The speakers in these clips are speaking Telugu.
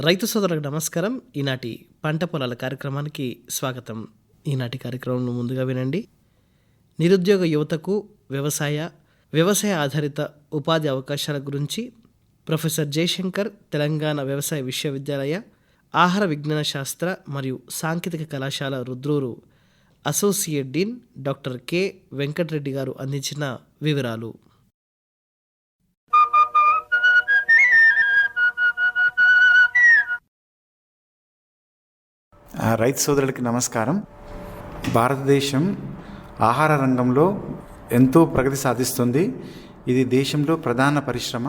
రైతు సోదరులకు నమస్కారం. ఈనాటి పంట పొలాల కార్యక్రమానికి స్వాగతం. ఈనాటి కార్యక్రమంలో ముందుగా వినండి. నిరుద్యోగ యువతకు వ్యవసాయ ఆధారిత ఉపాధి అవకాశాల గురించి ప్రొఫెసర్ జయశంకర్ తెలంగాణ వ్యవసాయ విశ్వవిద్యాలయ ఆహార విజ్ఞాన శాస్త్ర మరియు సాంకేతిక కళాశాల Rudrur associate dean doctor K Venkatareddy garu అందించిన వివరాలు. రైతు సోదరులకి నమస్కారం. భారతదేశం ఆహార రంగంలో ఎంతో ప్రగతి సాధిస్తుంది. ఇది దేశంలో ప్రధాన పరిశ్రమ.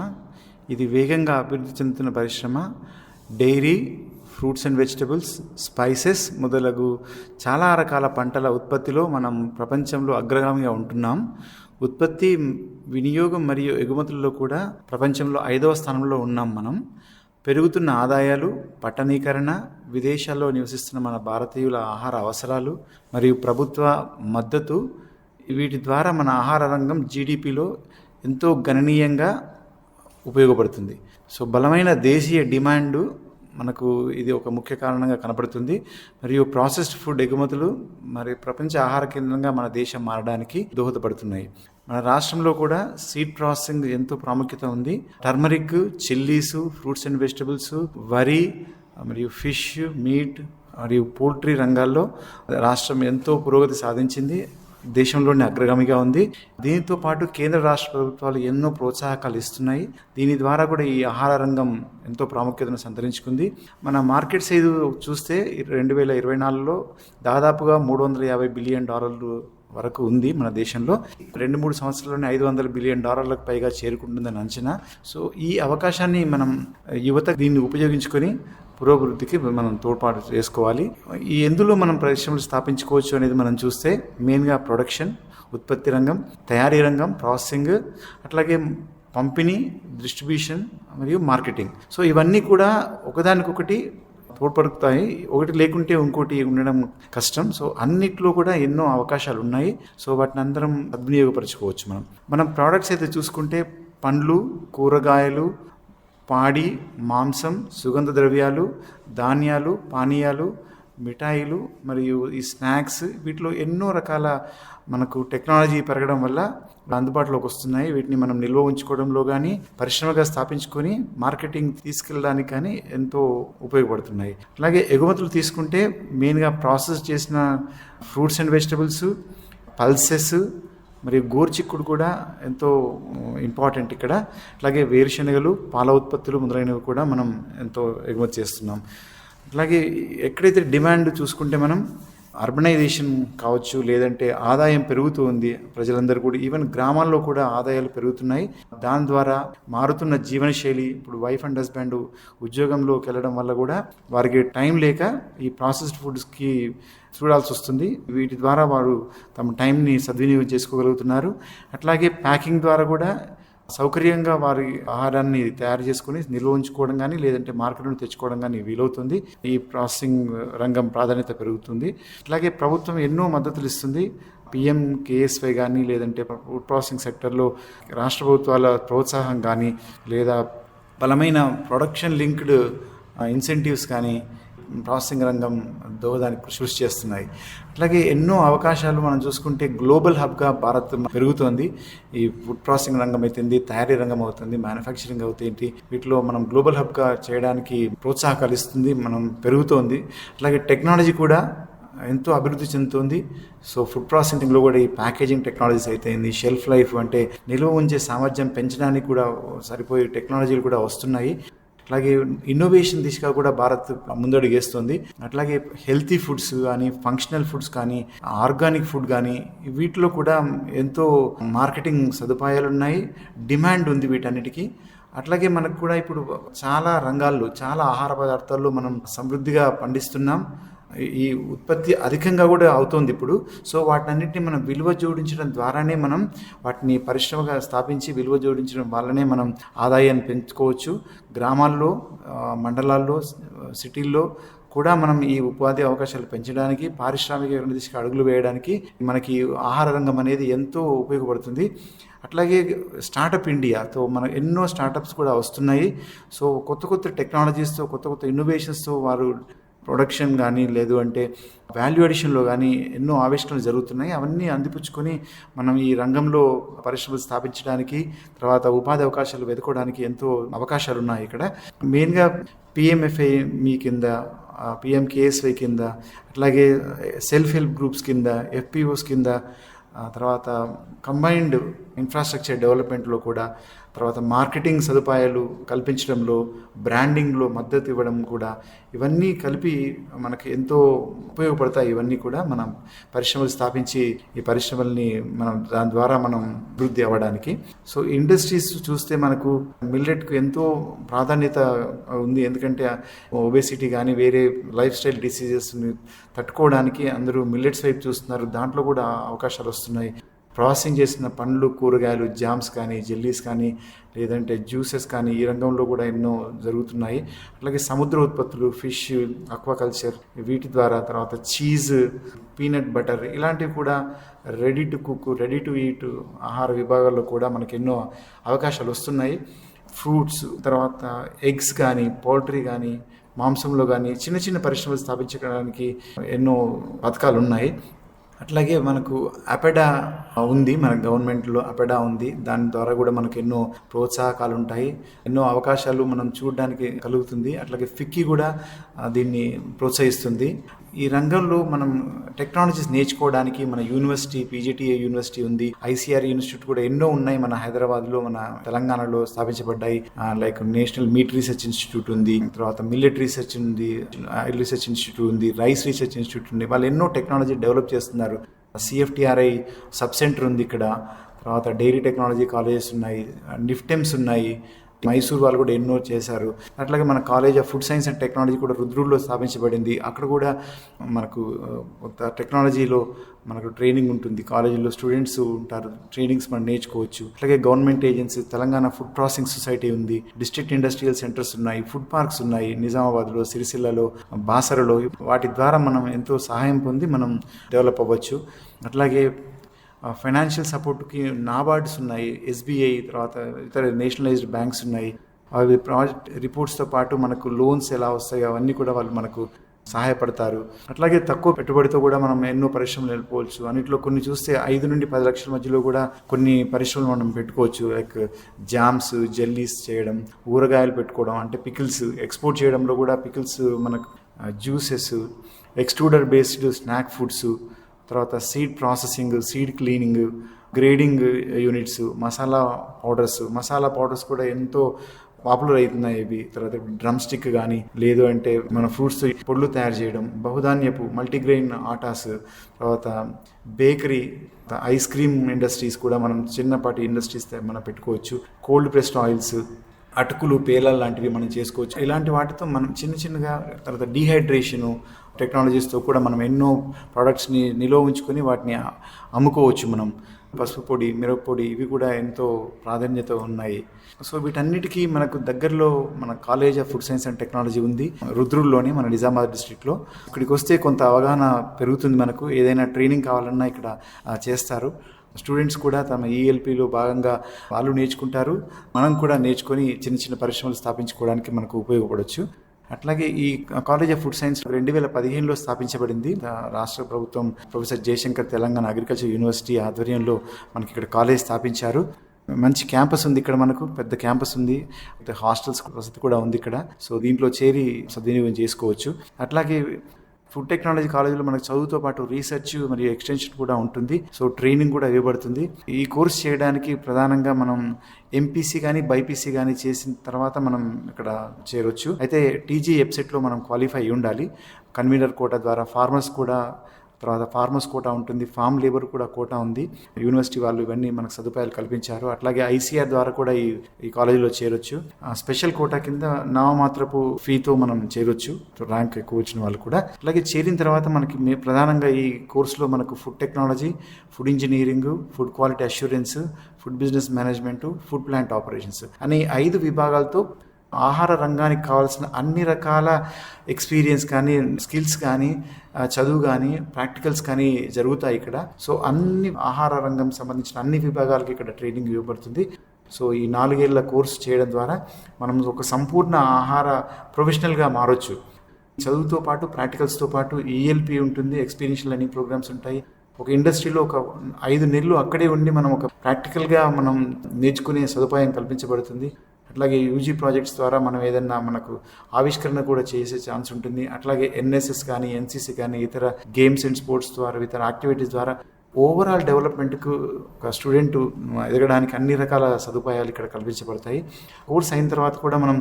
ఇది వేగంగా అభివృద్ధి చెందుతున్న పరిశ్రమ. Dairy, fruits and vegetables, spices మొదలగు చాలా రకాల పంటల ఉత్పత్తిలో మనం ప్రపంచంలో అగ్రగామిగా ఉంటున్నాం. ఉత్పత్తి, వినియోగం మరియు ఎగుమతుల్లో కూడా ప్రపంచంలో 5వ స్థానంలో ఉన్నాం మనం. పెరుగుతున్న ఆదాయాలు, పట్టణీకరణ, విదేశాల్లో నివసిస్తున్న మన భారతీయుల ఆహార అవసరాలు మరియు ప్రభుత్వ మద్దతు, వీటి ద్వారా మన ఆహార రంగం జీడిపిలో ఎంతో గణనీయంగా ఉపయోగపడుతుంది. సో బలమైన దేశీయ డిమాండ్ మనకు ఇది ఒక ముఖ్య కారణంగా కనపడుతుంది. మరియు ప్రాసెస్డ్ ఫుడ్ ఎగుమతులు మరియు ప్రపంచ ఆహార కేంద్రంగా మన దేశం మారడానికి దోహదపడుతున్నాయి. మన రాష్ట్రంలో కూడా సీడ్ ప్రాసెసింగ్ ఎంతో ప్రాముఖ్యత ఉంది. Turmeric, chillies, fruits and vegetables, వరి మరియు ఫిష్, మీట్ మరియు పోల్ట్రీ రంగాల్లో రాష్ట్రం ఎంతో పురోగతి సాధించింది. దేశంలోని అగ్రగామిగా ఉంది. దీనితో పాటు కేంద్ర రాష్ట్ర ప్రభుత్వాలు ఎన్నో ప్రోత్సాహకాలు ఇస్తున్నాయి. దీని ద్వారా కూడా ఈ ఆహార రంగం ఎంతో ప్రాముఖ్యతను సంతరించుకుంది. మన మార్కెట్ సైజు చూస్తే 2024లో దాదాపుగా $350 బిలియన్ వరకు ఉంది మన దేశంలో. 2-3 సంవత్సరాల్లోనే $500 బిలియన్ పైగా చేరుకుంటుందని అంచనా. సో ఈ అవకాశాన్ని మనం యువత దీన్ని ఉపయోగించుకొని పురోభివృద్ధికి మనం తోడ్పాటు చేసుకోవాలి. ఈ ఎందులో మనం పరిశ్రమలు స్థాపించుకోవచ్చు అనేది మనం చూస్తే మెయిన్గా ప్రొడక్షన్, ఉత్పత్తి రంగం, తయారీ రంగం, ప్రాసెసింగ్, అట్లాగే పంపిణీ, డిస్ట్రిబ్యూషన్ మరియు మార్కెటింగ్. సో ఇవన్నీ కూడా ఒకదానికొకటి తోడ్పడుతాయి. ఒకటి లేకుంటే ఇంకోటి ఉండడం కష్టం. సో అన్నిట్లో కూడా ఎన్నో అవకాశాలు ఉన్నాయి. సో వాటిని అందరం సద్వినియోగపరచుకోవచ్చు. మనం ప్రోడక్ట్స్ అయితే చూసుకుంటే పండ్లు, కూరగాయలు, పాడి, మాంసం, సుగంధ ద్రవ్యాలు, ధాన్యాలు, పానీయాలు, మిఠాయిలు మరియు ఈ స్నాక్స్, వీటిలో ఎన్నో రకాల మనకు టెక్నాలజీ పెరగడం వల్ల అందుబాటులోకి వస్తున్నాయి. వీటిని మనం నిల్వ ఉంచుకోవడంలో కానీ, పరిశ్రమగా స్థాపించుకొని మార్కెటింగ్ తీసుకెళ్ళడానికి కానీ ఎంతో ఉపయోగపడుతున్నాయి. అలాగే ఎగుమతులు తీసుకుంటే మెయిన్గా ప్రాసెస్ చేసిన ఫ్రూట్స్ అండ్ వెజిటబుల్స్, పల్సెస్ మరియు గోర్చిక్కుడు కూడా ఎంతో ఇంపార్టెంట్ ఇక్కడ. అలాగే వేరుశనగలు, పాల ఉత్పత్తులు మొదలైనవి కూడా మనం ఎంతో ఎగుమతి చేస్తున్నాం. అలాగే ఎక్కడైతే డిమాండ్ చూసుకుంటే మనం అర్బనైజేషన్ కావచ్చు, లేదంటే ఆదాయం పెరుగుతూ ఉంది ప్రజలందరూ కూడా. ఈవెన్ గ్రామాల్లో కూడా ఆదాయాలు పెరుగుతున్నాయి. దాని ద్వారా మారుతున్న జీవనశైలి, ఇప్పుడు వైఫ్ అండ్ హస్బెండ్ ఉద్యోగంలోకి వెళ్ళడం వల్ల కూడా వారికి టైం లేక ఈ ప్రాసెస్డ్ ఫుడ్స్కి చూడాల్సి వస్తుంది. వీటి ద్వారా వారు తమ టైంని సద్వినియోగం చేసుకోగలుగుతున్నారు. అట్లాగే ప్యాకింగ్ ద్వారా కూడా సౌకర్యంగా వారి ఆహారాన్ని తయారు చేసుకుని నిల్వ ఉంచుకోవడం కానీ, లేదంటే మార్కెట్ నుండి తెచ్చుకోవడం కానీ వీలవుతుంది. ఈ ప్రాసెసింగ్ రంగం ప్రాధాన్యత పెరుగుతుంది. అట్లాగే ప్రభుత్వం ఎన్నో మద్దతులు ఇస్తుంది. PMKSY కానీ, లేదంటే ఫుడ్ ప్రాసెసింగ్ సెక్టర్లో రాష్ట్ర ప్రభుత్వాల ప్రోత్సాహం కానీ, లేదా బలమైన ప్రొడక్షన్ లింక్డ్ ఇన్సెంటివ్స్ కానీ ప్రాసెసింగ్ రంగం దోహదానికి కృషి చేస్తున్నాయి. అట్లాగే ఎన్నో అవకాశాలు మనం చూసుకుంటే గ్లోబల్ హబ్గా భారత్ పెరుగుతోంది. ఈ ఫుడ్ ప్రాసెసింగ్ రంగం అవుతుంది, తయారీ రంగం అవుతుంది, మ్యానుఫ్యాక్చరింగ్ అవుతుంది. వీటిలో మనం గ్లోబల్ హబ్గా చేయడానికి ప్రోత్సాహకాలు ఇస్తుంది, మనం పెరుగుతోంది. అట్లాగే టెక్నాలజీ కూడా ఎంతో అభివృద్ధి చెందుతుంది. సో ఫుడ్ ప్రాసెసింగ్లో కూడా ఈ ప్యాకేజింగ్ టెక్నాలజీస్ అయితేంది, షెల్ఫ్ లైఫ్ అంటే నిల్వ ఉంచే సామర్థ్యం పెంచడానికి కూడా సరిపోయే టెక్నాలజీలు కూడా వస్తున్నాయి. అట్లాగే ఇన్నోవేషన్ దిశగా కూడా భారత్ ముందడుగేస్తుంది. అట్లాగే హెల్తీ ఫుడ్స్ కానీ, ఫంక్షనల్ ఫుడ్స్ కానీ, ఆర్గానిక్ ఫుడ్ కానీ, వీటిలో కూడా ఎంతో మార్కెటింగ్ సదుపాయాలు ఉన్నాయి, డిమాండ్ ఉంది వీటన్నిటికీ. అట్లాగే మనకు కూడా ఇప్పుడు చాలా రంగాల్లో, చాలా ఆహార పదార్థాల్లో మనం సమృద్ధిగా పండిస్తున్నాం. ఈ ఉత్పత్తి అధికంగా కూడా అవుతుంది ఇప్పుడు. సో వాటన్నిటిని మనం విలువ జోడించడం ద్వారానే మనం వాటిని పరిశ్రమగా స్థాపించి విలువ జోడించడం వల్లనే మనం ఆదాయాన్ని పెంచుకోవచ్చు. గ్రామాల్లో, మండలాల్లో, సిటీల్లో కూడా మనం ఈ ఉపాధి అవకాశాలు పెంచడానికి, పారిశ్రామిక దిశగా అడుగులు వేయడానికి మనకి ఆహార రంగం అనేది ఎంతో ఉపయోగపడుతుంది. అట్లాగే స్టార్టప్ ఇండియాతో మన ఎన్నో స్టార్టప్స్ కూడా వస్తున్నాయి. సో కొత్త కొత్త టెక్నాలజీస్తో, కొత్త కొత్త ఇన్నోవేషన్స్తో వారు ప్రొడక్షన్ కానీ లేదు అంటే వాల్యూ అడిషన్లో కానీ ఎన్నో ఆవిష్కరణలు జరుగుతున్నాయి. అవన్నీ అందిపుచ్చుకొని మనం ఈ రంగంలో పరిశ్రమలు స్థాపించడానికి, తర్వాత ఉపాధి అవకాశాలు వెతుకోవడానికి ఎంతో అవకాశాలు ఉన్నాయి ఇక్కడ. మెయిన్గా పిఎంఎఫ్ఐ మీ కింద, పిఎంకేఎస్వై కింద, అట్లాగే సెల్ఫ్ హెల్ప్ గ్రూప్స్ కింద, ఎఫ్పిఓస్ కింద, తర్వాత కంబైన్డ్ ఇన్ఫ్రాస్ట్రక్చర్ డెవలప్మెంట్లో కూడా, తర్వాత మార్కెటింగ్ సదుపాయాలు కల్పించడంలో, బ్రాండింగ్లో మద్దతు ఇవ్వడం కూడా, ఇవన్నీ కలిపి మనకి ఎంతో ఉపయోగపడతాయి. ఇవన్నీ కూడా మనం పరిశ్రమలు స్థాపించి ఈ పరిశ్రమల్ని మనం దాని ద్వారా మనం అభివృద్ధి అవ్వడానికి. సో ఇండస్ట్రీస్ చూస్తే మనకు మిల్లెట్కు ఎంతో ప్రాధాన్యత ఉంది. ఎందుకంటే ఒబేసిటీ కానీ వేరే లైఫ్ స్టైల్ డిసీజెస్ని తట్టుకోవడానికి అందరూ మిల్లెట్స్ వైపు చూస్తున్నారు. దాంట్లో కూడా అవకాశాలు వస్తున్నాయి. ప్రాసెసింగ్ చేసిన పండ్లు, కూరగాయలు, జామ్స్ కానీ, జెల్లీస్ కానీ, లేదంటే జ్యూసెస్ కానీ ఈ రంగంలో కూడా ఎన్నో జరుగుతున్నాయి. అట్లాగే సముద్ర ఉత్పత్తులు, ఫిష్, అక్వాకల్చర్, వీటి ద్వారా, తర్వాత చీజ్, పీనట్ బటర్, ఇలాంటివి కూడా ready to cook, ready to eat ఆహార విభాగాల్లో కూడా మనకు ఎన్నో అవకాశాలు వస్తున్నాయి. ఫ్రూట్స్, తర్వాత ఎగ్స్ కానీ, పౌల్ట్రీ కానీ, మాంసంలో కానీ చిన్న చిన్న పరిశ్రమలు స్థాపించడానికి ఎన్నో పథకాలు ఉన్నాయి. అట్లాగే మనకు అపెడా ఉంది, మన గవర్నమెంట్లో అపెడా ఉంది. దాని ద్వారా కూడా మనకు ఎన్నో ప్రోత్సాహకాలు ఉంటాయి, ఎన్నో అవకాశాలు మనం చూడడానికి కలుగుతుంది. అట్లాగే ఫిక్కీ కూడా దీన్ని ప్రోత్సహిస్తుంది. ఈ రంగంలో మనం టెక్నాలజీస్ నేర్చుకోవడానికి మన యూనివర్సిటీ, పీజీటీఏ యూనివర్సిటీ ఉంది, ఐసీఆర్ ఇన్స్టిట్యూట్ కూడా ఎన్నో ఉన్నాయి. మన హైదరాబాద్లో, మన తెలంగాణలో స్థాపించబడ్డాయి. Like national meat research institute ఉంది, తర్వాత మిల్లెట్ రీసెర్చ్ ఉంది, ఆయిల్ రీసెర్చ్ ఇన్స్టిట్యూట్ ఉంది, రైస్ రీసెర్చ్ ఇన్స్టిట్యూట్ ఉంది. వాళ్ళు ఎన్నో టెక్నాలజీ డెవలప్ చేస్తున్నారు. సిఎఫ్టిఆర్ఐ సబ్ సెంటర్ ఉంది ఇక్కడ, తర్వాత డైరీ టెక్నాలజీ కాలేజెస్ ఉన్నాయి, నిఫ్టెమ్స్ ఉన్నాయి, మైసూర్ వాళ్ళు కూడా ఎన్నో చేశారు. అట్లాగే మన college of food science and technology కూడా రుద్రూర్లో స్థాపించబడింది. అక్కడ కూడా మనకు టెక్నాలజీలో మనకు ట్రైనింగ్ ఉంటుంది. కాలేజీలో స్టూడెంట్స్ ఉంటారు, ట్రైనింగ్స్ మనం నేర్చుకోవచ్చు. అట్లాగే government agency Telangana food processing society ఉంది, డిస్ట్రిక్ట్ ఇండస్ట్రియల్ సెంటర్స్ ఉన్నాయి, ఫుడ్ పార్క్స్ ఉన్నాయి నిజామాబాద్లో, సిరిసిల్లలో, బాసరలో. వాటి ద్వారా మనం ఎంతో సహాయం పొంది మనం డెవలప్ అవ్వచ్చు. అట్లాగే ఫైనాన్షియల్ సపోర్ట్కి నాబార్డ్స్ ఉన్నాయి, ఎస్బీఐ, తర్వాత ఇతర నేషనలైజ్డ్ బ్యాంక్స్ ఉన్నాయి. అవి ప్రాజెక్ట్ రిపోర్ట్స్తో పాటు మనకు లోన్స్ ఎలా వస్తాయి అవన్నీ కూడా వాళ్ళు మనకు సహాయపడతారు. అట్లాగే తక్కువ పెట్టుబడితో కూడా మనం ఎన్నో పరిశ్రమలు వెళ్ళిపోవచ్చు. అన్నింటిలో కొన్ని చూస్తే 5 నుండి 10 లక్షల మధ్యలో కూడా కొన్ని పరిశ్రమలు మనం పెట్టుకోవచ్చు. లైక్ జామ్స్, జెల్లీస్ చేయడం, ఊరగాయలు పెట్టుకోవడం, అంటే పికిల్స్ ఎక్స్పోర్ట్ చేయడంలో కూడా పికిల్స్, మనకు juices, extruder based snack foods, తర్వాత seed processing, seed cleaning, grading units, masala powders కూడా ఎంతో పాపులర్ అవుతున్నాయి ఇవి. తర్వాత డ్రమ్ స్టిక్ కానీ, లేదు అంటే మన ఫ్రూట్స్ పొడులు తయారు చేయడం, బహుధాన్యపు మల్టీగ్రెయిన్ ఆటాస్, తర్వాత బేకరీ, ఐస్ క్రీమ్ ఇండస్ట్రీస్ కూడా మనం చిన్నపాటి ఇండస్ట్రీస్ మనం పెట్టుకోవచ్చు. కోల్డ్ ప్రెస్డ్ ఆయిల్స్, అటుకులు, పేలాలు లాంటివి మనం చేసుకోవచ్చు. ఇలాంటి వాటితో మనం చిన్నగా, తర్వాత డీహైడ్రేషను టెక్నాలజీస్తో కూడా మనం ఎన్నో ప్రోడక్ట్స్ని నిల్వ ఉంచుకొని వాటిని అమ్ముకోవచ్చు. మనం పసుపు పొడి, మిరపపొడి, ఇవి కూడా ఎంతో ప్రాధాన్యత ఉన్నాయి. సో వీటన్నిటికీ మనకు దగ్గరలో మన college of food science and technology ఉంది, రుద్రూర్లోని, మన నిజామాబాద్ డిస్ట్రిక్ట్లో. ఇక్కడికి వస్తే కొంత అవగాహన పెరుగుతుంది. మనకు ఏదైనా ట్రైనింగ్ కావాలన్నా ఇక్కడ చేస్తారు. స్టూడెంట్స్ కూడా తమ ఈఎల్పీలో భాగంగా వాళ్ళు నేర్చుకుంటారు, మనం కూడా నేర్చుకొని చిన్న పరిశ్రమలు స్థాపించుకోవడానికి మనకు ఉపయోగపడవచ్చు. అట్లాగే ఈ కాలేజ్ ఆఫ్ ఫుడ్ సైన్స్ 2015లో స్థాపించబడింది. రాష్ట్ర ప్రభుత్వం professor Jayashankar Telangana agriculture university ఆధ్వర్యంలో మనకి ఇక్కడ కాలేజ్ స్థాపించారు. మంచి క్యాంపస్ ఉంది ఇక్కడ, మనకు పెద్ద క్యాంపస్ ఉంది, హాస్టల్స్ వసతి కూడా ఉంది ఇక్కడ. సో దీంట్లో చేరి సద్వినియోగం చేసుకోవచ్చు. అట్లాగే ఫుడ్ టెక్నాలజీ కాలేజీలో మనకు చదువుతో పాటు రీసెర్చ్ మరియు ఎక్స్టెన్షన్ కూడా ఉంటుంది. సో ట్రైనింగ్ కూడా ఇవ్వబడుతుంది. ఈ కోర్స్ చేయడానికి ప్రధానంగా మనం ఎంపీసీ కానీ, బైపీసీ కానీ చేసిన తర్వాత మనం ఇక్కడ చేరొచ్చు. అయితే టీజీ వెబ్సైట్లో మనం క్వాలిఫై అయి ఉండాలి. కన్వీనర్ కోటా ద్వారా ఫార్మర్స్ కూడా, తర్వాత ఫార్మర్స్ కోటా ఉంటుంది, ఫార్మ్ లేబర్ కూడా కోటా ఉంది. యూనివర్సిటీ వాళ్ళు ఇవన్నీ మనకు సదుపాయాలు కల్పించారు. అట్లాగే ఐసీఆర్ ద్వారా కూడా ఈ కాలేజీలో చేరొచ్చు. స్పెషల్ కోటా కింద నామమాత్రపు ఫీతో మనం చేరొచ్చు, ర్యాంక్ ఎక్కువ వచ్చిన వాళ్ళు కూడా. అలాగే చేరిన తర్వాత మనకి ప్రధానంగా ఈ కోర్సులో మనకు food technology, food engineering, food quality assurance, food business management, food plant operations అనే 5 విభాగాలతో ఆహార రంగానికి కావాల్సిన అన్ని రకాల ఎక్స్పీరియన్స్ కానీ, స్కిల్స్ కానీ, చదువు కానీ, ప్రాక్టికల్స్ కానీ జరుగుతాయి ఇక్కడ. సో అన్ని ఆహార రంగం సంబంధించిన అన్ని విభాగాలకి ఇక్కడ ట్రైనింగ్ ఇవ్వబడుతుంది. సో ఈ 4 ఏళ్ల కోర్సు చేయడం ద్వారా మనం ఒక సంపూర్ణ ఆహార ప్రొఫెషనల్గా మారొచ్చు. చదువుతో పాటు ప్రాక్టికల్స్తో పాటు ఈఎల్పి ఉంటుంది, ఎక్స్పీరియన్షియల్ లెర్నింగ్ ప్రోగ్రామ్స్ ఉంటాయి. ఒక ఇండస్ట్రీలో ఒక 5 నెలలు అక్కడే ఉండి మనం ఒక ప్రాక్టికల్గా మనం నేర్చుకునే సదుపాయం కల్పించబడుతుంది. అట్లాగే యూజీ ప్రాజెక్ట్స్ ద్వారా మనం ఏదన్నా మనకు ఆవిష్కరణ కూడా చేసే ఛాన్స్ ఉంటుంది. అట్లాగే ఎన్ఎస్ఎస్ కానీ, ఎన్సిసి కానీ, ఇతర గేమ్స్ అండ్ స్పోర్ట్స్ ద్వారా, ఇతర యాక్టివిటీస్ ద్వారా ఓవరాల్ డెవలప్మెంట్కు ఒక స్టూడెంట్ ఎదగడానికి అన్ని రకాల సదుపాయాలు ఇక్కడ కల్పించబడతాయి. కోర్స్ అయిన తర్వాత కూడా మనం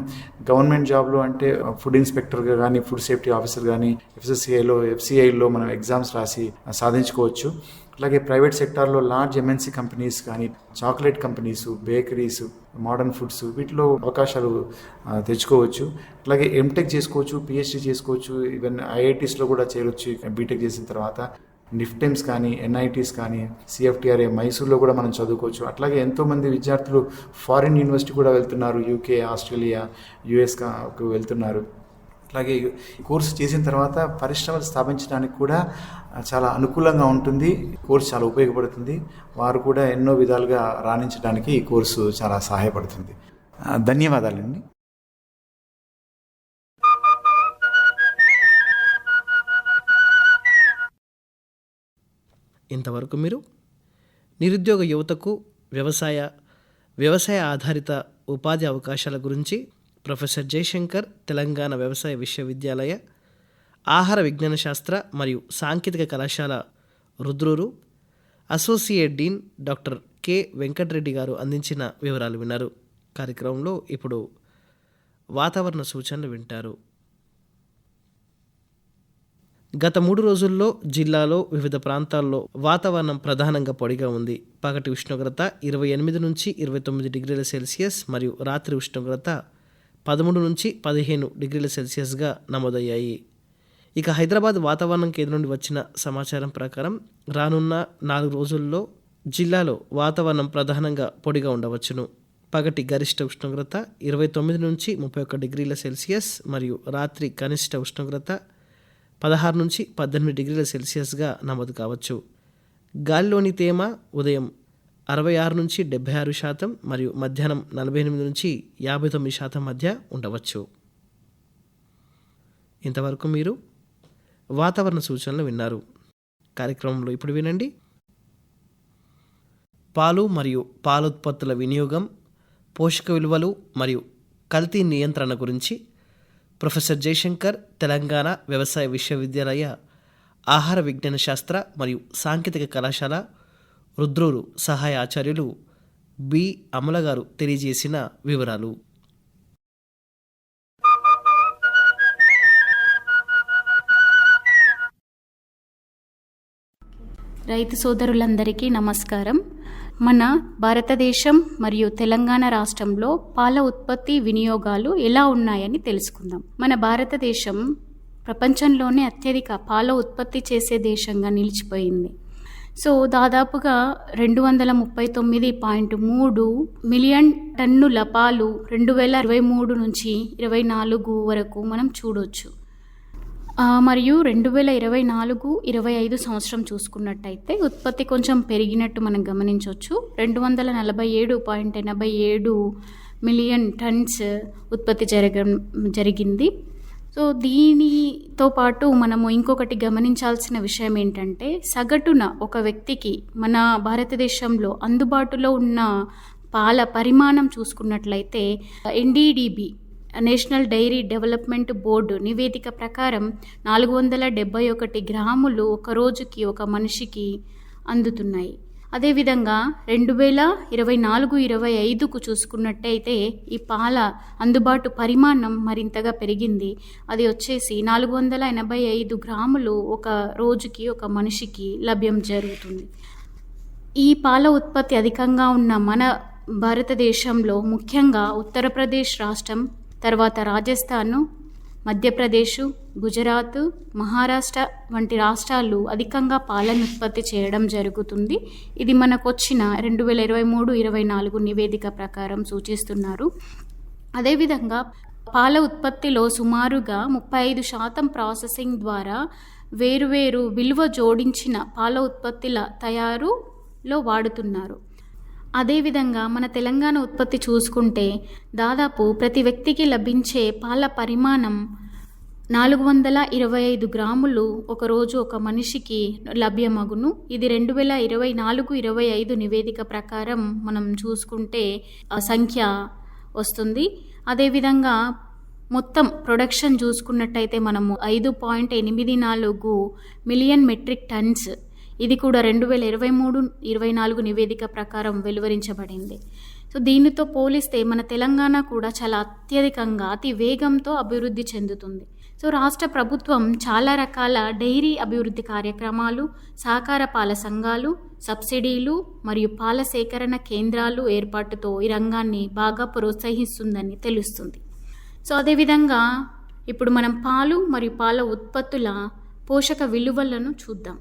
గవర్నమెంట్ జాబ్లో అంటే ఫుడ్ ఇన్స్పెక్టర్గా కానీ, ఫుడ్ సేఫ్టీ ఆఫీసర్ కానీ, ఎఫ్ఎస్సిఐలో, ఎఫ్సిఐలో మనం ఎగ్జామ్స్ రాసి సాధించుకోవచ్చు. అలాగే ప్రైవేట్ సెక్టార్లో లార్జ్ ఎంఎన్సీ కంపెనీస్ కానీ, chocolate companies, bakeries, modern foods, వీటిలో అవకాశాలు తెచ్చుకోవచ్చు. అలాగే ఎంటెక్ చేసుకోవచ్చు, పిహెచ్డి చేసుకోవచ్చు, ఈవెన్ ఐఐటీస్లో కూడా చేరొచ్చు బీటెక్ చేసిన తర్వాత. నిఫ్టెమ్స్ కానీ, ఎన్ఐటీస్ కానీ, సిఎఫ్టిఆర్ఏ మైసూర్లో కూడా మనం చదువుకోవచ్చు. అట్లాగే ఎంతోమంది విద్యార్థులు ఫారిన్ యూనివర్సిటీ కూడా వెళ్తున్నారు, యూకే, ఆస్ట్రేలియా, యుఎస్కు వెళ్తున్నారు. అట్లాగే కోర్సు చేసిన తర్వాత పరిశ్రమలు స్థాపించడానికి కూడా చాలా అనుకూలంగా ఉంటుంది. కోర్సు చాలా ఉపయోగపడుతుంది. వారు కూడా ఎన్నో విధాలుగా రాణించడానికి ఈ కోర్సు చాలా సహాయపడుతుంది. ధన్యవాదాలండి. ఇంతవరకు మీరు నిరుద్యోగ యువతకు వ్యవసాయ ఆధారిత ఉపాధి అవకాశాల గురించి ప్రొఫెసర్ జయశంకర్, తెలంగాణ వ్యవసాయ విశ్వవిద్యాలయ ఆహార విజ్ఞాన శాస్త్ర మరియు సాంకేతిక కళాశాల Rudrur associate dean doctor K Venkatareddy garu అందించిన వివరాలు విన్నారు. కార్యక్రమంలో ఇప్పుడు వాతావరణ సూచనలు వింటారు. గత 3 రోజుల్లో జిల్లాలో వివిధ ప్రాంతాల్లో వాతావరణం ప్రధానంగా పొడిగా ఉంది. పగటి ఉష్ణోగ్రత 28 నుంచి 29 డిగ్రీల సెల్సియస్ మరియు రాత్రి ఉష్ణోగ్రత 13 నుంచి 15 డిగ్రీల సెల్సియస్గా నమోదయ్యాయి. ఇక హైదరాబాద్ వాతావరణం కేంద్రం నుండి వచ్చిన సమాచారం ప్రకారం రానున్న 4 రోజుల్లో జిల్లాలో వాతావరణం ప్రధానంగా పొడిగా ఉండవచ్చును. పగటి గరిష్ట ఉష్ణోగ్రత 29 నుంచి 31 డిగ్రీల సెల్సియస్ మరియు రాత్రి కనిష్ట ఉష్ణోగ్రత 16 నుంచి 18 డిగ్రీల సెల్సియస్గా నమోదు కావచ్చు. గాలిలోని తేమ ఉదయం 66 నుంచి 76% మరియు మధ్యాహ్నం 48 నుంచి 59% మధ్య ఉండవచ్చు. ఇంతవరకు మీరు వాతావరణ సూచనలు విన్నారు. కార్యక్రమంలో ఇప్పుడు వినండి. పాలు మరియు పాలోత్పత్తుల వినియోగం, పోషక విలువలు మరియు కల్తీ నియంత్రణ గురించి ప్రొఫెసర్ జయశంకర్, తెలంగాణ వ్యవసాయ విశ్వవిద్యాలయ ఆహార విజ్ఞాన శాస్త్ర మరియు సాంకేతిక కళాశాల రుద్రూరు సహాయ ఆచార్యులు బి అమల గారు తెలియజేసిన వివరాలు. రైతు సోదరులందరికీ నమస్కారం. మన భారతదేశం మరియు తెలంగాణ రాష్ట్రంలో పాల ఉత్పత్తి వినియోగాలు ఎలా ఉన్నాయని తెలుసుకుందాం. మన భారతదేశం ప్రపంచంలోనే అత్యధిక పాల ఉత్పత్తి చేసే దేశంగా నిలిచిపోయింది. సో దాదాపుగా 239.3 మిలియన్ టన్నుల పాలు 2023 నుంచి 24 వరకు మనం చూడొచ్చు. మరియు 2024-25 సంవత్సరం చూసుకున్నట్టయితే ఉత్పత్తి కొంచెం పెరిగినట్టు మనం గమనించవచ్చు. 247.87 మిలియన్ టన్స్ ఉత్పత్తి జరిగింది. సో దీనితో పాటు మనము ఇంకొకటి గమనించాల్సిన విషయం ఏంటంటే, సగటున ఒక వ్యక్తికి మన భారతదేశంలో అందుబాటులో ఉన్న పాల పరిమాణం చూసుకున్నట్లయితే NDDB national dairy development board నివేదిక ప్రకారం 471 గ్రాములు ఒక రోజుకి ఒక మనిషికి అందుతున్నాయి. అదేవిధంగా 2024-25కు చూసుకున్నట్టయితే ఈ పాల అందుబాటు పరిమాణం మరింతగా పెరిగింది. అది వచ్చేసి 485 గ్రాములు ఒక రోజుకి ఒక మనిషికి లభ్యం జరుగుతుంది. ఈ పాల ఉత్పత్తి అధికంగా ఉన్న మన భారతదేశంలో ముఖ్యంగా ఉత్తరప్రదేశ్ రాష్ట్రం, తర్వాత రాజస్థాను, మధ్యప్రదేశ్, గుజరాత్, మహారాష్ట్ర వంటి రాష్ట్రాలు అధికంగా పాలను ఉత్పత్తి చేయడం జరుగుతుంది. ఇది మనకు వచ్చిన 2023-24 నివేదిక ప్రకారం సూచిస్తున్నారు. అదేవిధంగా పాల ఉత్పత్తిలో సుమారుగా 35% ప్రాసెసింగ్ ద్వారా వేరువేరు విలువ జోడించిన పాల ఉత్పత్తుల తయారులో వాడుతున్నారు. అదేవిధంగా మన తెలంగాణ ఉత్పత్తి చూసుకుంటే దాదాపు ప్రతి వ్యక్తికి లభించే పాల పరిమాణం 425 గ్రాములు ఒకరోజు ఒక మనిషికి లభ్యమగును. ఇది 2024-25 నివేదిక ప్రకారం మనం చూసుకుంటే ఆ సంఖ్య వస్తుంది. అదేవిధంగా మొత్తం ప్రొడక్షన్ చూసుకున్నట్టయితే మనము 5.84 మిలియన్ మెట్రిక్ టన్స్, ఇది కూడా 2023-24 నివేదిక ప్రకారం వెలువరించబడింది. సో దీనితో పోలిస్తే మన తెలంగాణ కూడా చాలా అత్యధికంగా అతి వేగంతో అభివృద్ధి చెందుతుంది. సో రాష్ట్ర ప్రభుత్వం చాలా రకాల డైరీ అభివృద్ధి కార్యక్రమాలు, సహకార పాల సంఘాలు, సబ్సిడీలు మరియు పాల సేకరణ కేంద్రాలు ఏర్పాటుతో ఈ రంగాన్ని బాగా ప్రోత్సహిస్తుందని తెలుస్తుంది. సో అదేవిధంగా ఇప్పుడు మనం పాలు మరియు పాల ఉత్పత్తుల పోషక విలువలను చూద్దాం.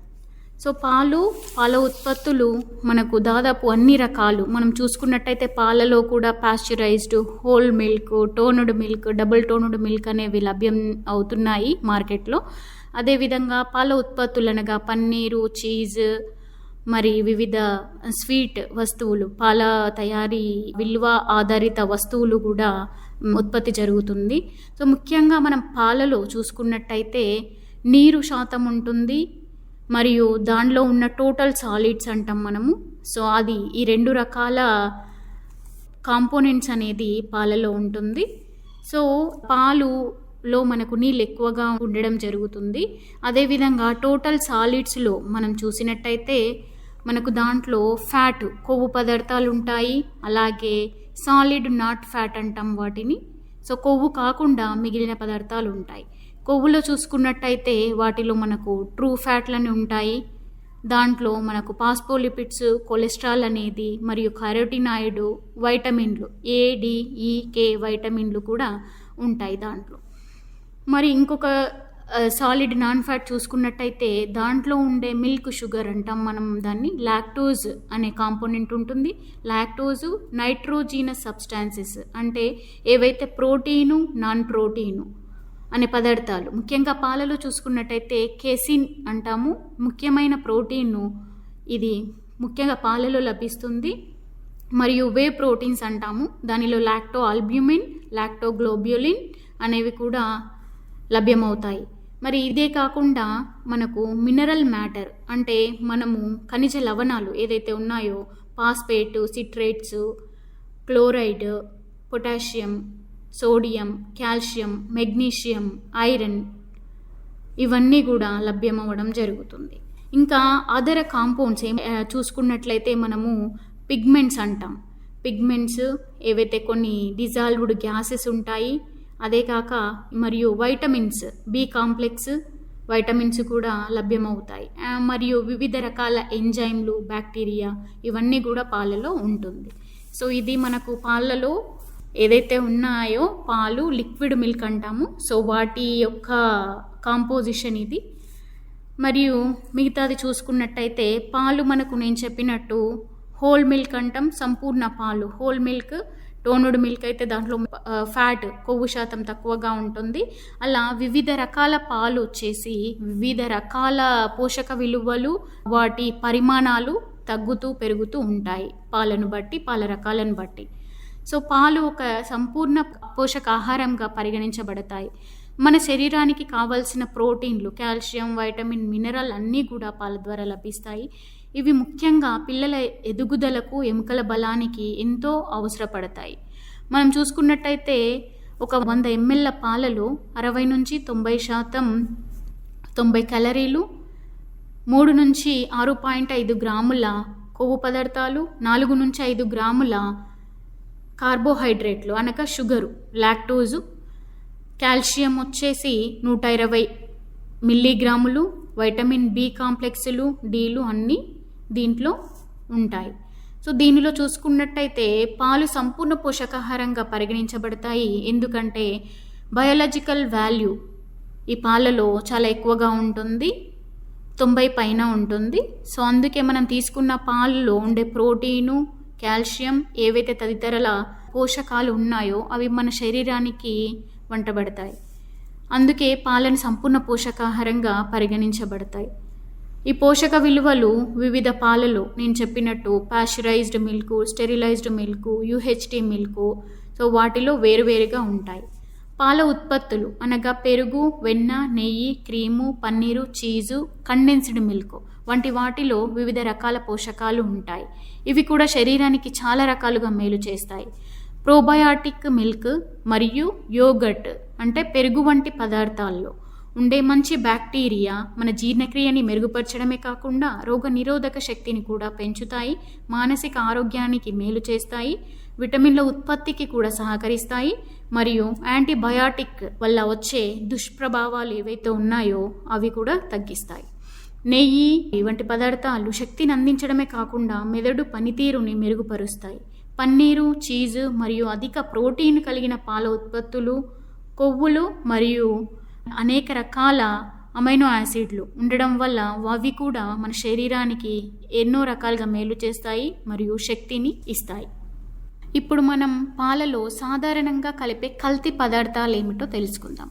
సో పాల ఉత్పత్తులు మనకు దాదాపు అన్ని రకాలు మనం చూసుకున్నట్టయితే పాలలో కూడా pasteurised, whole milk, toned milk, double toned milk అనేవి లభ్యం అవుతున్నాయి మార్కెట్లో. అదేవిధంగా పాల ఉత్పత్తులు అనగా పన్నీరు, చీజ్ మరి వివిధ స్వీట్ వస్తువులు, పాల తయారీ విలువ ఆధారిత వస్తువులు కూడా ఉత్పత్తి జరుగుతుంది. సో ముఖ్యంగా మనం పాలలో చూసుకున్నట్టయితే నీరు శాతం ఉంటుంది మరియు దానిలో ఉన్న టోటల్ సాలిడ్స్ అంటాం మనము. సో అది ఈ 2 రకాల కాంపోనెంట్స్ అనేది పాలలో ఉంటుంది. సో పాలులో మనకు నీళ్ళు ఎక్కువగా ఉండడం జరుగుతుంది. అదేవిధంగా టోటల్ సాలిడ్స్లో మనం చూసినట్టయితే మనకు దాంట్లో ఫ్యాట్, కొవ్వు పదార్థాలు ఉంటాయి. అలాగే సాలిడ్ నాట్ ఫ్యాట్ అంటాం వాటిని. సో కొవ్వు కాకుండా మిగిలిన పదార్థాలు ఉంటాయి. కొవ్వులో చూసుకున్నట్టయితే వాటిలో మనకు ట్రూ ఫ్యాట్లని ఉంటాయి. దాంట్లో మనకు పాస్పోలిపిడ్స్, కొలెస్ట్రాల్ అనేది మరియు కరోటినాయిడ్, వైటమిన్లు A, D, E, K వైటమిన్లు కూడా ఉంటాయి దాంట్లో. మరి ఇంకొక సాలిడ్ నాన్ ఫ్యాట్ చూసుకున్నట్టయితే దాంట్లో ఉండే మిల్క్ షుగర్ అంటాం మనం దాన్ని. లాక్టోజ్ అనే కాంపోనెంట్ ఉంటుంది. లాక్టోజు నైట్రోజీనస్ సబ్స్టాన్సెస్ అంటే ఏవైతే ప్రోటీను, నాన్ ప్రోటీను అనే పదార్థాలు. ముఖ్యంగా పాలలో చూసుకున్నట్టయితే కేసిన్ అంటాము, ముఖ్యమైన ప్రోటీన్ను ఇది ముఖ్యంగా పాలలో లభిస్తుంది. మరియు వే ప్రోటీన్స్ అంటాము, దానిలో లాక్టో ఆల్బ్యూమిన్, లాక్టోగ్లోబ్యులిన్ అనేవి కూడా లభ్యమవుతాయి. మరి ఇదే కాకుండా మనకు మినరల్ మ్యాటర్ అంటే మనము ఖనిజ లవణాలు ఏదైతే ఉన్నాయో phosphate, citrates, chloride, potassium, sodium, calcium, magnesium, iron ఇవన్నీ కూడా లభ్యమవ్వడం జరుగుతుంది. ఇంకా అదర్ కాంపౌండ్స్ చూసుకున్నట్లయితే మనము పిగ్మెంట్స్ అంటాం. పిగ్మెంట్స్ ఏవైతే కొన్ని డిజాల్వ్డ్ గ్యాసెస్ ఉంటాయి, అదే కాక మరియు వైటమిన్స్, బి కాంప్లెక్స్ వైటమిన్స్ కూడా లభ్యమవుతాయి. మరియు వివిధ రకాల ఎంజైమ్లు, బ్యాక్టీరియా ఇవన్నీ కూడా పాలలో ఉంటుంది. సో ఇది మనకు పాలలో ఏదైతే ఉన్నాయో పాలు లిక్విడ్ మిల్క్ అంటాము. సో వాటి యొక్క కాంపోజిషన్ ఇది. మరియు మిగతాది చూసుకున్నట్టయితే పాలు మనకు నేను చెప్పినట్టు హోల్ మిల్క్ అంటాం, సంపూర్ణ పాలు. హోల్ మిల్క్, టోనుడ్ మిల్క్ అయితే దాంట్లో ఫ్యాట్, కొవ్వు శాతం తక్కువగా ఉంటుంది. అలా వివిధ రకాల పాలు వచ్చేసి వివిధ రకాల పోషక విలువలు, వాటి పరిమాణాలు తగ్గుతూ పెరుగుతూ ఉంటాయి పాలను బట్టి, పాల రకాలను బట్టి. సో పాలు ఒక సంపూర్ణ పోషకాహారంగా పరిగణించబడతాయి. మన శరీరానికి కావలసిన ప్రోటీన్లు, కాల్షియం, వైటమిన్, మినరల్ అన్నీ కూడా పాల ద్వారా లభిస్తాయి. ఇవి ముఖ్యంగా పిల్లల ఎదుగుదలకు, ఎముకల బలానికి ఎంతో అవసరపడతాయి. మనం చూసుకున్నట్టయితే ఒక 100 ml పాలలో 60 నుంచి 90% 90 క్యాలరీలు, 3 నుంచి 6.5 గ్రాముల కొవ్వు పదార్థాలు, 4 నుంచి 5 గ్రాముల కార్బోహైడ్రేట్లు అనగా షుగరు, లాక్టోజు, కాల్షియం వచ్చేసి 120 మిల్లీగ్రాములు, వైటమిన్ బి కాంప్లెక్స్లు, డీలు అన్నీ దీంట్లో ఉంటాయి. సో దీనిలో చూసుకున్నట్టయితే పాలు సంపూర్ణ పోషకాహారంగా పరిగణించబడతాయి. ఎందుకంటే బయోలాజికల్ వాల్యూ ఈ పాలలో చాలా ఎక్కువగా ఉంటుంది, 90 పైన ఉంటుంది. సో అందుకే మనం తీసుకున్న పాలలో ఉండే ప్రోటీను, కాల్షియం ఏవైతే తదితర పోషకాలు ఉన్నాయో అవి మన శరీరానికి వంటబడతాయి. అందుకే పాలను సంపూర్ణ పోషకాహారంగా పరిగణించబడతాయి. ఈ పోషక విలువలు వివిధ పాలలో నేను చెప్పినట్టు pasteurised milk, sterilised milk, UHT milk, so వాటిలో వేరువేరుగా ఉంటాయి. పాల ఉత్పత్తులు అనగా పెరుగు, వెన్న, నెయ్యి, cream, paneer, cheese, condensed milk వంటి వాటిలో వివిధ రకాల పోషకాలు ఉంటాయి. ఇవి కూడా శరీరానికి చాలా రకాలుగా మేలు చేస్తాయి. ప్రోబయాటిక్ మిల్క్ మరియు యోగర్ట్ అంటే పెరుగు వంటి పదార్థాల్లో ఉండే మంచి బ్యాక్టీరియా మన జీర్ణక్రియని మెరుగుపరచడమే కాకుండా రోగ నిరోధక శక్తిని కూడా పెంచుతాయి, మానసిక ఆరోగ్యానికి మేలు చేస్తాయి, విటమిన్ల ఉత్పత్తికి కూడా సహకరిస్తాయి మరియు యాంటీబయాటిక్ వల్ల వచ్చే దుష్ప్రభావాలు ఏవైతే ఉన్నాయో అవి కూడా తగ్గిస్తాయి. నెయ్యి వంటి పదార్థాలు శక్తిని అందించడమే కాకుండా మెదడు పనితీరుని మెరుగుపరుస్తాయి. పన్నీరు, చీజు మరియు అధిక ప్రోటీన్ కలిగిన పాల ఉత్పత్తులు, కొవ్వులు మరియు అనేక రకాల అమైనో యాసిడ్లు ఉండడం వల్ల అవి కూడా మన శరీరానికి ఎన్నో రకాలుగా మేలు చేస్తాయి మరియు శక్తిని ఇస్తాయి. ఇప్పుడు మనం పాలలో సాధారణంగా కలిపే కల్తీ పదార్థాలు ఏమిటో తెలుసుకుందాం.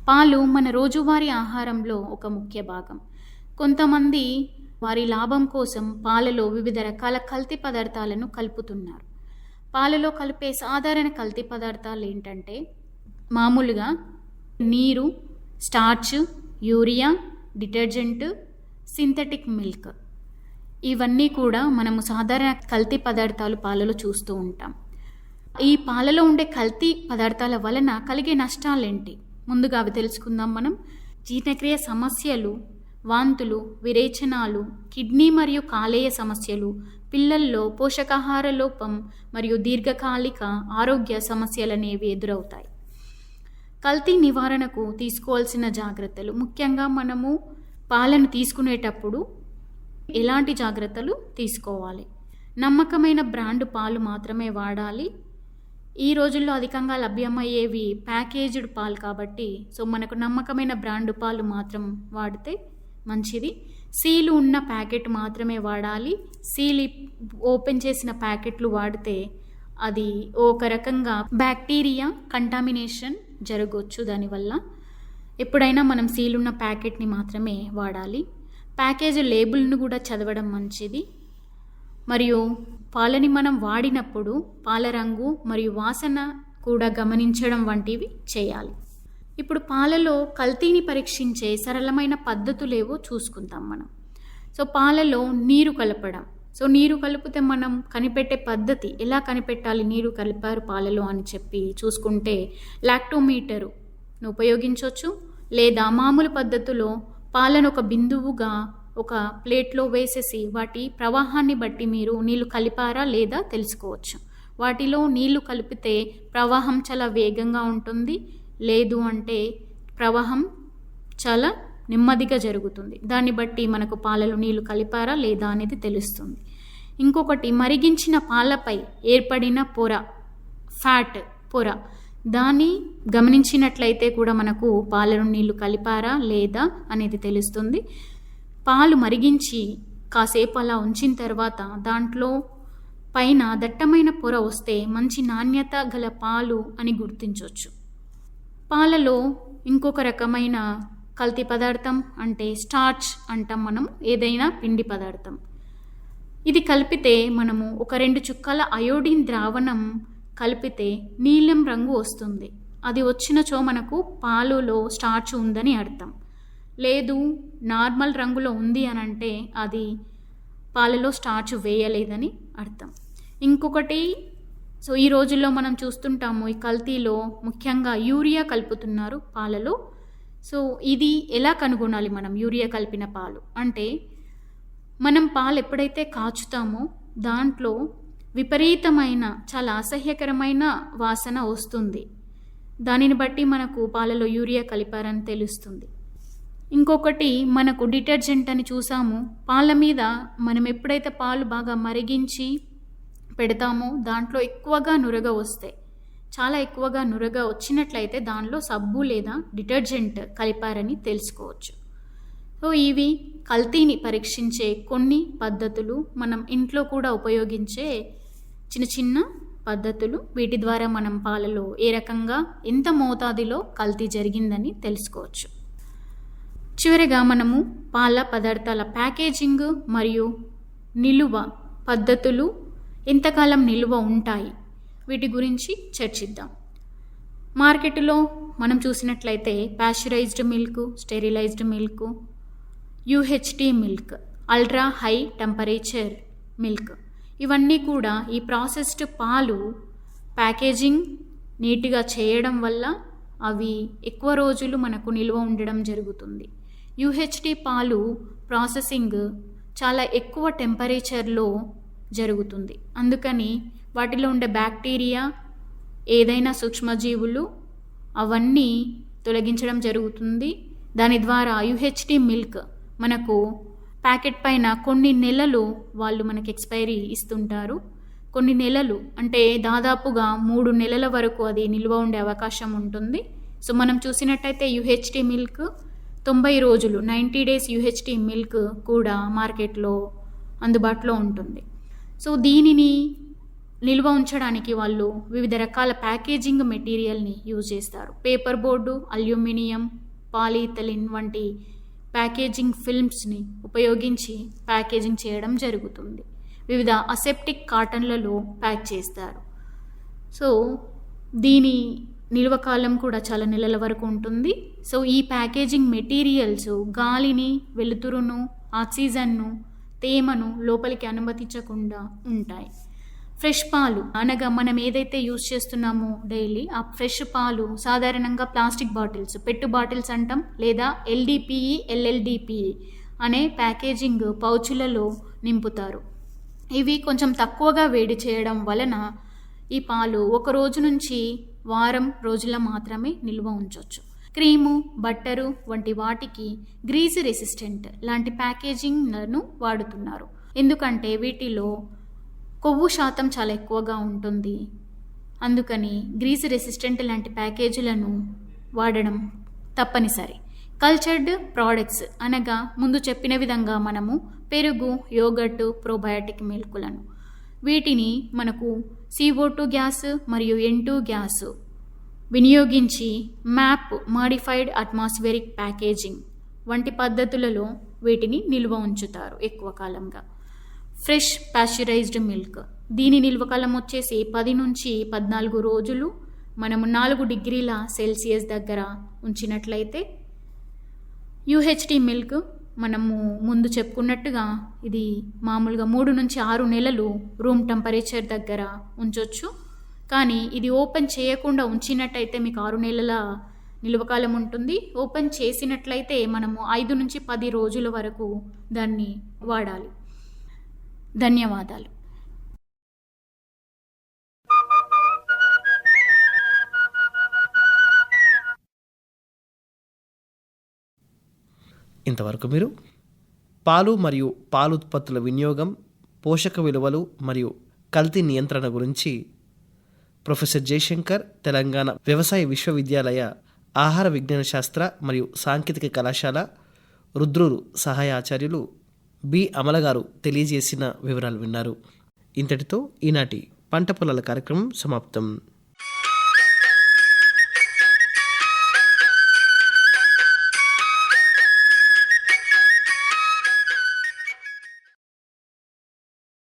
పాలు మన రోజువారీ ఆహారంలో ఒక ముఖ్య భాగం. కొంతమంది వారి లాభం కోసం పాలలో వివిధ రకాల కల్తీ పదార్థాలను కలుపుతున్నారు. పాలలో కలిపే సాధారణ కల్తీ పదార్థాలు ఏంటంటే మామూలుగా నీరు, starch, urea, detergent, synthetic milk, ఇవన్నీ కూడా మనము సాధారణ కల్తీ పదార్థాలు పాలలో చూస్తూ ఉంటాం. ఈ పాలలో ఉండే కల్తీ పదార్థాల వలన కలిగే నష్టాలేంటి ముందుగా అవి తెలుసుకుందాం మనం. జీర్ణక్రియ సమస్యలు, వాంతులు, విరేచనాలు, కిడ్నీ మరియు కాలేయ సమస్యలు, పిల్లల్లో పోషకాహార లోపం మరియు దీర్ఘకాలిక ఆరోగ్య సమస్యలనేవి ఎదురవుతాయి. కల్తీ నివారణకు తీసుకోవాల్సిన జాగ్రత్తలు, ముఖ్యంగా మనము పాలను తీసుకునేటప్పుడు ఎలాంటి జాగ్రత్తలు తీసుకోవాలి? నమ్మకమైన బ్రాండ్ పాలు మాత్రమే వాడాలి. ఈ రోజుల్లో అధికంగా లభ్యమయ్యేవి ప్యాకేజ్డ్ పాలు కాబట్టి మనకు నమ్మకమైన బ్రాండ్ పాలు మాత్రం వాడితే మంచిది. సీలు ఉన్న ప్యాకెట్ మాత్రమే వాడాలి. సీల్ ఓపెన్ చేసిన ప్యాకెట్లు వాడితే అది ఒక రకంగా బ్యాక్టీరియా కంటామినేషన్ జరగవచ్చు. దానివల్ల ఎప్పుడైనా మనం సీల్ ఉన్న ప్యాకెట్ని మాత్రమే వాడాలి. ప్యాకేజ్ లేబుల్ను కూడా చదవడం మంచిది. మరియు పాలని మనం వాడినప్పుడు పాల రంగు మరియు వాసన కూడా గమనించడం వంటివి చేయాలి. ఇప్పుడు పాలలో కల్తీని పరీక్షించే సరళమైన పద్ధతులేవో చూసుకుందాం మనం. పాలలో నీరు కలపడం. నీరు కలిపితే మనం కనిపెట్టే పద్ధతి, ఎలా కనిపెట్టాలి నీరు కలిపారు పాలలో అని చెప్పి చూసుకుంటే లాక్టోమీటరును ఉపయోగించవచ్చు. లేదా మామూలు పద్ధతిలో పాలను ఒక బిందువుగా ఒక ప్లేట్లో వేసేసి వాటి ప్రవాహాన్ని బట్టి మీరు నీళ్లు కలిపారా లేదా తెలుసుకోవచ్చు. వాటిలో నీళ్లు కలిపితే ప్రవాహం చాలా వేగంగా ఉంటుంది, లేదు అంటే ప్రవాహం చాలా నెమ్మదిగా జరుగుతుంది. దాన్ని బట్టి మనకు పాలలో నీళ్లు కలిపారా లేదా అనేది తెలుస్తుంది. ఇంకొకటి, మరిగించిన పాలపై ఏర్పడిన పొర, ఫ్యాట్ పొర, దాన్ని గమనించినట్లయితే కూడా మనకు పాలలో నీళ్లు కలిపారా లేదా అనేది తెలుస్తుంది. పాలు మరిగించి కాసేపు అలా ఉంచిన తర్వాత దాంట్లో పైన దట్టమైన పొర వస్తే మంచి నాణ్యత గల పాలు అని గుర్తించవచ్చు. పాలలో ఇంకొక రకమైన కల్తీ పదార్థం అంటే స్టార్చ్ అంటాం మనం, ఏదైనా పిండి పదార్థం. ఇది కలిపితే మనము ఒక 2 చుక్కల అయోడిన్ ద్రావణం కలిపితే నీలం రంగు వస్తుంది. అది వచ్చినచో మనకు పాలులో స్టార్చ్ ఉందని అర్థం. లేదు నార్మల్ రంగులో ఉంది అని అంటే అది పాలలో స్టార్చ్ వేయలేదని అర్థం. ఇంకొకటి, ఈ రోజుల్లో మనం చూస్తుంటాము ఈ కల్తీలో ముఖ్యంగా యూరియా కలుపుతున్నారు పాలలో. ఇది ఎలా కనుగొనాలి మనం యూరియా కలిపిన పాలు అంటే, మనం పాలు ఎప్పుడైతే కాచుతామో దాంట్లో విపరీతమైన చాలా అసహ్యకరమైన వాసన వస్తుంది. దానిని బట్టి మనకు పాలలో యూరియా కలిపారని తెలుస్తుంది. ఇంకొకటి, మనకు డిటర్జెంట్ అని చూసాము. పాల మీద మనం ఎప్పుడైతే పాలు బాగా మరిగించి పెడతామో దాంట్లో ఎక్కువగా నురగ వస్తే, చాలా ఎక్కువగా నురగ వచ్చినట్లయితే దానిలో సబ్బు లేదా డిటర్జెంట్ కలిపారని తెలుసుకోవచ్చు. ఇవి కల్తీని పరీక్షించే కొన్ని పద్ధతులు. మనం ఇంట్లో కూడా ఉపయోగించే చిన్న చిన్న పద్ధతులు, వీటి ద్వారా మనం పాలలో ఏ రకంగా ఎంత మోతాదులో కల్తీ జరిగిందని తెలుసుకోవచ్చు. చివరిగా మనము పాల పదార్థాల ప్యాకేజింగ్ మరియు నిలువ పద్ధతులు, ఎంతకాలం నిలువ ఉంటాయి, వీటి గురించి చర్చిద్దాం. మార్కెట్లో మనం చూసినట్లయితే pasteurised milk, sterilised milk, UHT milk, ultra high temperature milk, ఇవన్నీ కూడా ఈ ప్రాసెస్డ్ పాలు ప్యాకేజింగ్ నీట్గా చేయడం వల్ల అవి ఎక్కువ రోజులు మనకు నిల్వ ఉండడం జరుగుతుంది. యూహెచ్టీ పాలు ప్రాసెసింగ్ చాలా ఎక్కువ టెంపరేచర్లో జరుగుతుంది. అందుకని వాటిలో ఉండే బ్యాక్టీరియా, ఏదైనా సూక్ష్మజీవులు అవన్నీ తొలగించడం జరుగుతుంది. దాని ద్వారా యూహెచ్టీ మిల్క్ మనకు ప్యాకెట్ పైన కొన్ని నెలలు వాళ్ళు మనకి ఎక్స్పైరీ ఇస్తుంటారు. కొన్ని నెలలు అంటే దాదాపుగా 3 నెలల వరకు అది నిల్వ ఉండే అవకాశం ఉంటుంది. సో మనం చూసినట్టయితే యూహెచ్టీ మిల్క్ 90 రోజులు 90 డేస్ యూహెచ్టీ మిల్క్ కూడా మార్కెట్లో అందుబాటులో ఉంటుంది. సో దీనిని నిల్వ ఉంచడానికి వాళ్ళు వివిధ రకాల ప్యాకేజింగ్ మెటీరియల్ని యూజ్ చేస్తారు. పేపర్ బోర్డు, అల్యూమినియం, పాలీథలిన్ వంటి ప్యాకేజింగ్ ఫిల్మ్స్ని ఉపయోగించి ప్యాకేజింగ్ చేయడం జరుగుతుంది. వివిధ అసెప్టిక్ కాటన్లలో ప్యాక్ చేస్తారు. సో దీని నిల్వ కాలం కూడా చాలా నెలల వరకు ఉంటుంది. సో ఈ ప్యాకేజింగ్ మెటీరియల్స్ గాలిని, వెలుతురును, ఆక్సిజన్ను, తేమను లోపలికి అనుమతించకుండా ఉంటాయి. ఫ్రెష్ పాలు అనగా మనం ఏదైతే యూజ్ చేస్తున్నామో డైలీ, ఆ ఫ్రెష్ పాలు సాధారణంగా ప్లాస్టిక్ బాటిల్స్, పెట్టు బాటిల్స్ అంటాం, లేదా ఎల్డిపిఈ, ఎల్ఎల్డిపిఈ అనే ప్యాకేజింగ్ పౌచులలో నింపుతారు. ఇవి కొంచెం తక్కువగా వేడి చేయడం వలన ఈ పాలు 1 రోజు నుంచి వారం రోజుల మాత్రమే నిల్వ ఉంచవచ్చు. క్రీము, బట్టరు వంటి వాటికి గ్రీజ్ రెసిస్టెంట్ లాంటి ప్యాకేజింగ్లను వాడుతున్నారు. ఎందుకంటే వీటిలో కొవ్వు శాతం చాలా ఎక్కువగా ఉంటుంది. అందుకని గ్రీజ్ రెసిస్టెంట్ లాంటి ప్యాకేజీలను వాడడం తప్పనిసరి. కల్చర్డ్ ప్రోడక్ట్స్ అనగా ముందు చెప్పిన విధంగా మనము పెరుగు, యోగర్ట్, ప్రోబయాటిక్ మిల్కులను, వీటిని మనకు CO2 గ్యాస్ మరియు N2 గ్యాస్ వినియోగించి మ్యాప్, మాడిఫైడ్ అట్మాస్ఫియరిక్ ప్యాకేజింగ్ వంటి పద్ధతులలో వీటిని నిల్వ ఉంచుతారు ఎక్కువ కాలంగా. ఫ్రెష్ పాస్చరైజ్డ్ మిల్క్, దీని నిల్వకాలం వచ్చేసి 10 నుంచి 14 రోజులు మనము 4 డిగ్రీల సెల్సియస్ దగ్గర ఉంచినట్లయితే. యూహెచ్టీ మిల్క్ మనము ముందు చెప్పుకున్నట్టుగా ఇది మామూలుగా 3 నుంచి 6 నెలలు రూమ్ టెంపరేచర్ దగ్గర ఉంచవచ్చు. కానీ ఇది ఓపెన్ చేయకుండా ఉంచినట్టయితే మీకు 6 నెలల నిల్వకాలం ఉంటుంది. ఓపెన్ చేసినట్లయితే మనము 5 నుంచి 10 రోజుల వరకు దాన్ని వాడాలి. ధన్యవాదాలు. ఇంతవరకు మీరు పాలు మరియు పాలు ఉత్పత్తుల వినియోగం, పోషక విలువలు మరియు కల్తీ నియంత్రణ గురించి ప్రొఫెసర్ జయశంకర్, తెలంగాణ వ్యవసాయ విశ్వవిద్యాలయ ఆహార విజ్ఞాన శాస్త్ర మరియు సాంకేతిక కళాశాల రుద్రూరు సహాయ ఆచార్యులు బి అమల గారు తెలియజేసిన వివరాలు విన్నారు. ఇంతటితో ఈనాటి పంట పొలాల కార్యక్రమం సమాప్తం.